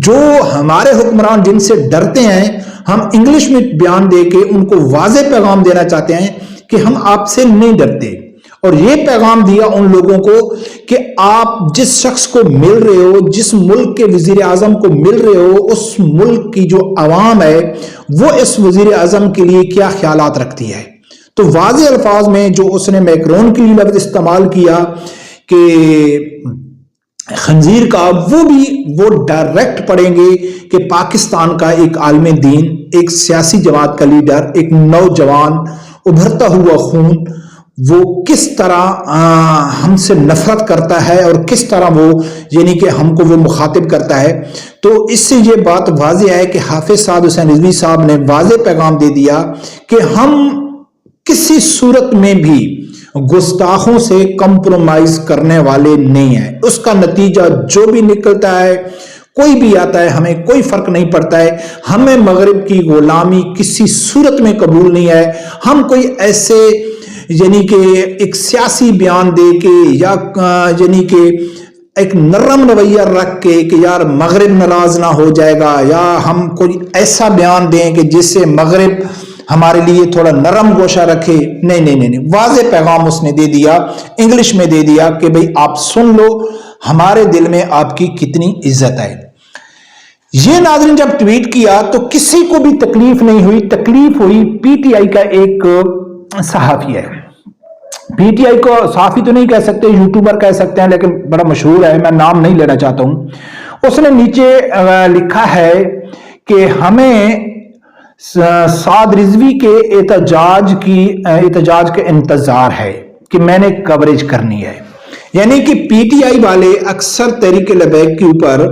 جو ہمارے حکمران جن سے ڈرتے ہیں، ہم انگلش میں بیان دے کے ان کو واضح پیغام دینا چاہتے ہیں کہ ہم آپ سے نہیں ڈرتے، اور یہ پیغام دیا ان لوگوں کو کہ آپ جس شخص کو مل رہے ہو، جس ملک کے وزیر اعظم کو مل رہے ہو، اس ملک کی جو عوام ہے وہ اس وزیر اعظم کے لیے کیا خیالات رکھتی ہے۔ تو واضح الفاظ میں جو اس نے میکرون کے لیے لفظ استعمال کیا کہ خنزیر کا، وہ ڈائریکٹ پڑھیں گے کہ پاکستان کا ایک عالم دین، ایک سیاسی جماعت کا لیڈر، ایک نوجوان ابھرتا ہوا خون، وہ کس طرح ہم سے نفرت کرتا ہے اور کس طرح وہ یعنی کہ ہم کو وہ مخاطب کرتا ہے۔ تو اس سے یہ بات واضح ہے کہ حافظ سعد حسین رضوی صاحب نے واضح پیغام دے دیا کہ ہم کسی صورت میں بھی گستاخوں سے کمپرومائز کرنے والے نہیں ہیں۔ اس کا نتیجہ جو بھی نکلتا ہے، کوئی بھی آتا ہے، ہمیں کوئی فرق نہیں پڑتا ہے۔ ہمیں مغرب کی غلامی کسی صورت میں قبول نہیں ہے۔ ہم کوئی ایسے یعنی کہ ایک سیاسی بیان دے کے یا یعنی کہ ایک نرم رویہ رکھ کے کہ یار مغرب ناراض نہ ہو جائے گا، یا ہم کوئی ایسا بیان دیں کہ جس سے مغرب ہمارے لیے تھوڑا نرم گوشہ رکھے، نہیں، واضح پیغام اس نے دے دیا، انگلش میں دے دیا کہ بھئی آپ سن لو ہمارے دل میں آپ کی کتنی عزت ہے۔ یہ ناظرین جب ٹویٹ کیا تو کسی کو بھی تکلیف نہیں ہوئی، تکلیف ہوئی پی ٹی آئی کا ایک صحافی ہے۔ پی ٹی آئی کو صحافی تو نہیں کہہ سکتے، یوٹیوبر کہہ سکتے ہیں، لیکن بڑا مشہور ہے، میں نام نہیں لینا چاہتا ہوں۔ اس نے نیچے لکھا ہے کہ ہمیں سعد رضوی کے احتجاج کا انتظار ہے کہ میں نے کوریج کرنی ہے۔ یعنی کہ پی ٹی آئی والے اکثر تحریک لبیک کے اوپر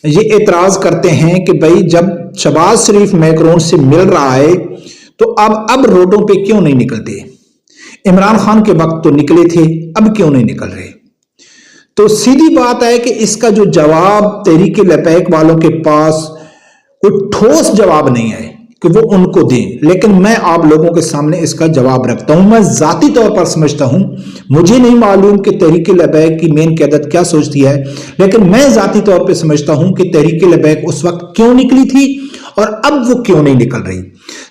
یہ اعتراض کرتے ہیں کہ بھائی جب شہباز شریف میکرون سے مل رہا ہے تو اب روڈوں پہ کیوں نہیں نکلتے؟ عمران خان کے وقت تو نکلے تھے، اب کیوں نہیں نکل رہے؟ تو سیدھی بات ہے کہ اس کا جو جواب تحریک لبیک والوں کے پاس کوئی ٹھوس جواب نہیں ہے کہ وہ ان کو دیں، لیکن میں آپ لوگوں کے سامنے اس کا جواب رکھتا ہوں۔ میں ذاتی طور پر سمجھتا ہوں، مجھے نہیں معلوم کہ تحریک لبیک کی مین قیادت کیا سوچتی ہے، لیکن میں ذاتی طور پہ سمجھتا ہوں کہ تحریک لبیک اس وقت کیوں نکلی تھی اور اب وہ کیوں نہیں نکل رہی۔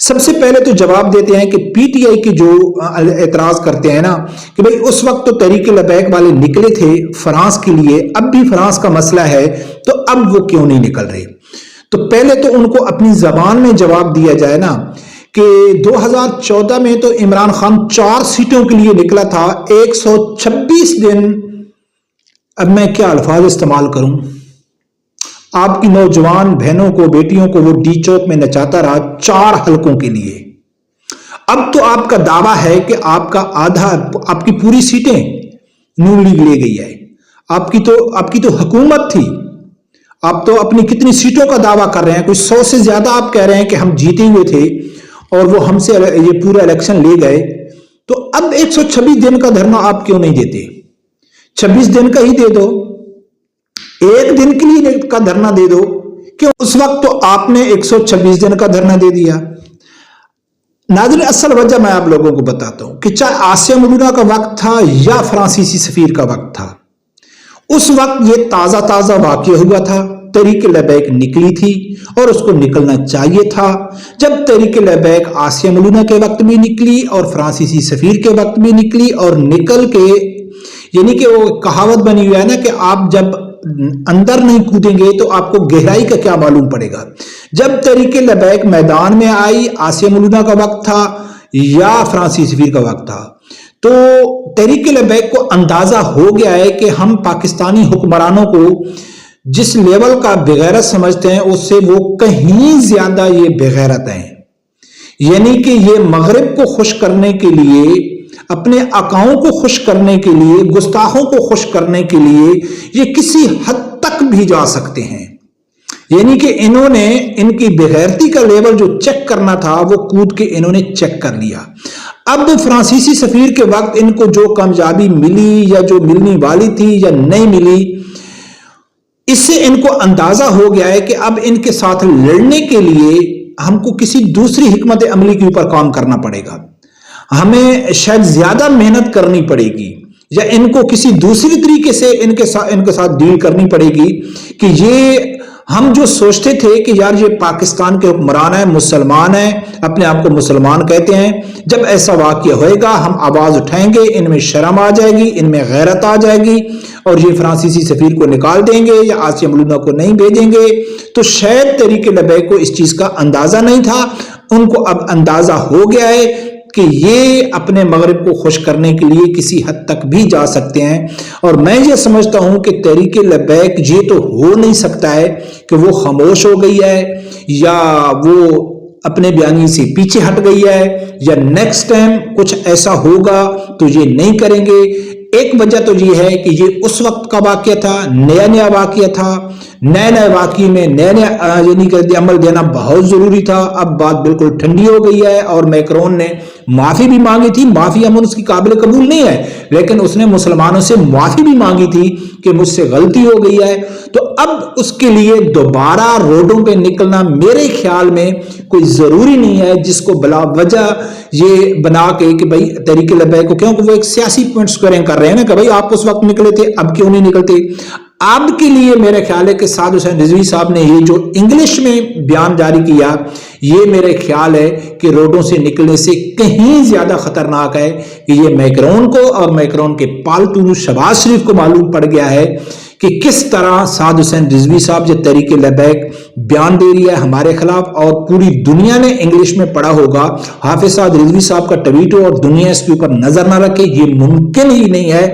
سب سے پہلے تو جواب دیتے ہیں کہ پی ٹی آئی کی جو اعتراض کرتے ہیں نا کہ بھئی اس وقت تو تحریک لبیک والے نکلے تھے فرانس کے لیے، اب بھی فرانس کا مسئلہ ہے، تو اب وہ کیوں نہیں نکل رہے؟ تو پہلے تو ان کو اپنی زبان میں جواب دیا جائے نا کہ 2014 میں تو عمران خان 4 سیٹوں کے لیے نکلا تھا، 126 دن، اب میں کیا الفاظ استعمال کروں، آپ کی نوجوان بہنوں کو، بیٹیوں کو وہ ڈی چوک میں نچاتا رہا 4 حلقوں کے لیے۔ اب تو آپ کا دعویٰ ہے کہ آپ کی پوری سیٹیں نون لیگ لے گئی ہے، آپ کی تو حکومت تھی، آپ تو اپنی کتنی سیٹوں کا دعویٰ کر رہے ہیں، کوئی 100 سے زیادہ آپ کہہ رہے ہیں کہ ہم جیتے ہوئے تھے اور وہ ہم سے یہ پورا الیکشن لے گئے، تو اب 126 دن کا دھرنا آپ کیوں نہیں دیتے؟ 26 دن کا ہی دے دو، 1 دن کے لیے کا دھرنا دے دو، کیوں اس وقت تو آپ نے 126 دن کا دھرنا دے دیا۔ ناظرین اصل وجہ میں آپ لوگوں کو بتاتا ہوں کہ چاہے آسیہ ملونہ کا وقت تھا یا فرانسیسی سفیر کا وقت تھا، اس وقت یہ تازہ واقعہ ہوا تھا، تحریک لبیک نکلی تھی اور اس کو نکلنا چاہیے تھا۔ جب تحریک لبیک آسیہ ملونہ کے وقت بھی نکلی اور فرانسیسی سفیر کے وقت بھی نکلی، اور نکل کے یعنی کہ وہ کہاوت بنی ہوئی ہے نا کہ آپ جب اندر نہیں کودیں گے تو آپ کو گہرائی کا کیا معلوم پڑے گا۔ جب تحریک لبیک میدان میں آئی، آسیہ ملونہ کا وقت تھا یا فرانسیسی سفیر کا وقت تھا، تو تحریک لبیک کو اندازہ ہو گیا ہے کہ ہم پاکستانی حکمرانوں کو جس لیول کا بغیرت سمجھتے ہیں اس سے وہ کہیں زیادہ یہ بغیرت ہیں، یعنی کہ یہ مغرب کو خوش کرنے کے لیے، اپنے آقاؤں کو خوش کرنے کے لیے، گستاخوں کو خوش کرنے کے لیے یہ کسی حد تک بھی جا سکتے ہیں۔ یعنی کہ انہوں نے ان کی بغیرتی کا لیول جو چیک کرنا تھا وہ کود کے انہوں نے چیک کر لیا۔ اب فرانسیسی سفیر کے وقت ان کو جو کامیابی ملی یا جو ملنے والی تھی یا نہیں ملی، اس سے ان کو اندازہ ہو گیا ہے کہ اب ان کے ساتھ لڑنے کے لیے ہم کو کسی دوسری حکمت عملی کے اوپر کام کرنا پڑے گا، ہمیں شاید زیادہ محنت کرنی پڑے گی، یا ان کو کسی دوسری طریقے سے ان کے ساتھ ڈیل کرنی پڑے گی کہ یہ ہم جو سوچتے تھے کہ یار یہ پاکستان کے حکمران ہیں، مسلمان ہیں، اپنے آپ کو مسلمان کہتے ہیں، جب ایسا واقعہ ہوئے گا ہم آواز اٹھائیں گے، ان میں شرم آ جائے گی، ان میں غیرت آ جائے گی، اور یہ فرانسیسی سفیر کو نکال دیں گے یا آسیہ ملونہ کو نہیں بھیجیں گے۔ تو شاید تحریک لبیک کو اس چیز کا اندازہ نہیں تھا، ان کو اب اندازہ ہو گیا ہے کہ یہ اپنے مغرب کو خوش کرنے کے لیے کسی حد تک بھی جا سکتے ہیں۔ اور میں یہ سمجھتا ہوں کہ تحریک لبیک یہ تو ہو نہیں سکتا ہے کہ وہ خاموش ہو گئی ہے یا وہ اپنے بیانیے سے پیچھے ہٹ گئی ہے، یا نیکسٹ ٹائم کچھ ایسا ہوگا تو یہ نہیں کریں گے۔ ایک وجہ تو یہ ہے کہ یہ اس وقت کا واقعہ تھا، نیا واقعہ تھا، نئے واقعے میں نیا یعنی کہ عمل دینا بہت ضروری تھا۔ اب بات بالکل ٹھنڈی ہو گئی ہے، اور میکرون نے معافی بھی مانگی تھی، معافی ہم اس کی قابل قبول نہیں ہے، لیکن اس نے مسلمانوں سے معافی بھی مانگی تھی کہ مجھ سے غلطی ہو گئی ہے۔ تو اب اس کے لیے دوبارہ روڈوں پہ نکلنا میرے خیال میں کوئی ضروری نہیں ہے، جس کو بلا وجہ یہ بنا کے کہ بھائی تحریک لبیک کو، کیونکہ وہ ایک سیاسی پوائنٹ سکورنگ کر رہے ہیں نا کہ بھائی آپ اس وقت نکلے تھے، اب کیوں نہیں نکلتے۔ اب کے لیے میرے خیال ہے کہ سعد حسین رضوی صاحب نے یہ جو انگلش میں بیان جاری کیا، یہ میرے خیال ہے کہ روڈوں سے نکلنے سے کہیں زیادہ خطرناک ہے کہ یہ میکرون کو اور میکرون کے پالتو شہباز شریف کو معلوم پڑ گیا ہے کہ کس طرح سعد حسین رضوی صاحب جو تحریک لبیک بیان دے رہی ہے ہمارے خلاف، اور پوری دنیا نے انگلش میں پڑھا ہوگا حافظ سعد رضوی صاحب کا ٹویٹ ہو اور دنیا اس کے اوپر نظر نہ رکھے، یہ ممکن ہی نہیں ہے۔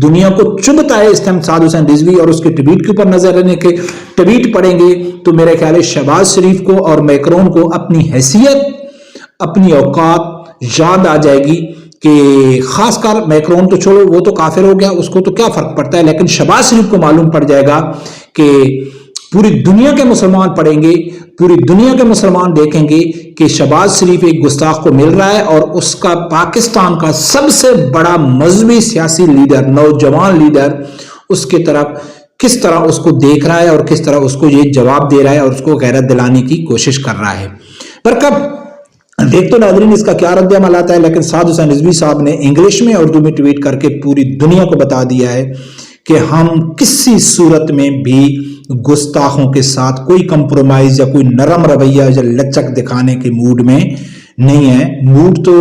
دنیا کو چبھتا ہے اس ٹائم سعد حسین رضوی اور اس کے ٹویٹ کے اوپر نظر رکھنے کے، ٹویٹ پڑھیں گے تو میرے خیال ہے شہباز شریف کو اور میکرون کو اپنی حیثیت، اپنی اوقات یاد آ جائے گی کہ خاص کر میکرون تو چھوڑو، وہ تو کافر ہو گیا، اس کو تو کیا فرق پڑتا ہے، لیکن شہباز شریف کو معلوم پڑ جائے گا کہ پوری دنیا کے مسلمان پڑھیں گے، پوری دنیا کے مسلمان دیکھیں گے کہ شہباز شریف ایک گستاخ کو مل رہا ہے، اور اس کا پاکستان کا سب سے بڑا مذہبی سیاسی لیڈر، نوجوان لیڈر، اس کے طرف کس طرح اس کو دیکھ رہا ہے اور کس طرح اس کو یہ جواب دے رہا ہے اور اس کو غیرت دلانے کی کوشش کر رہا ہے۔ پر کب دیکھ تو ناظرین اس کا کیا رد عمل آتا ہے، لیکن سعد حسین رضوی صاحب نے انگلش میں اردو میں ٹویٹ کر کے پوری دنیا کو بتا دیا ہے کہ ہم کسی صورت میں بھی گستاخوں کے ساتھ کوئی کمپرومائز یا کوئی نرم رویہ یا لچک دکھانے کے موڈ میں نہیں ہے۔ موڈ تو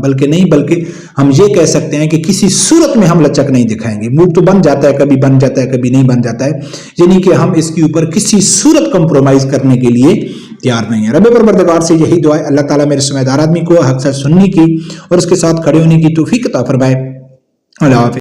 بلکہ ہم یہ کہہ سکتے ہیں کہ کسی صورت میں ہم لچک نہیں دکھائیں گے۔ موڈ تو بن جاتا ہے، کبھی بن جاتا ہے، کبھی نہیں بن جاتا ہے، یعنی کہ ہم اس کے اوپر کسی صورت کمپرومائز کرنے کے لیے تیار نہیں ہے۔ رب پروردگار سے یہی دعا ہے اللہ تعالیٰ میرے سمجھدار آدمی کو حق سچ سننے کی اور اس کے ساتھ کھڑے ہونے کی توفیق عطا فرمائے۔ اللہ حافظ۔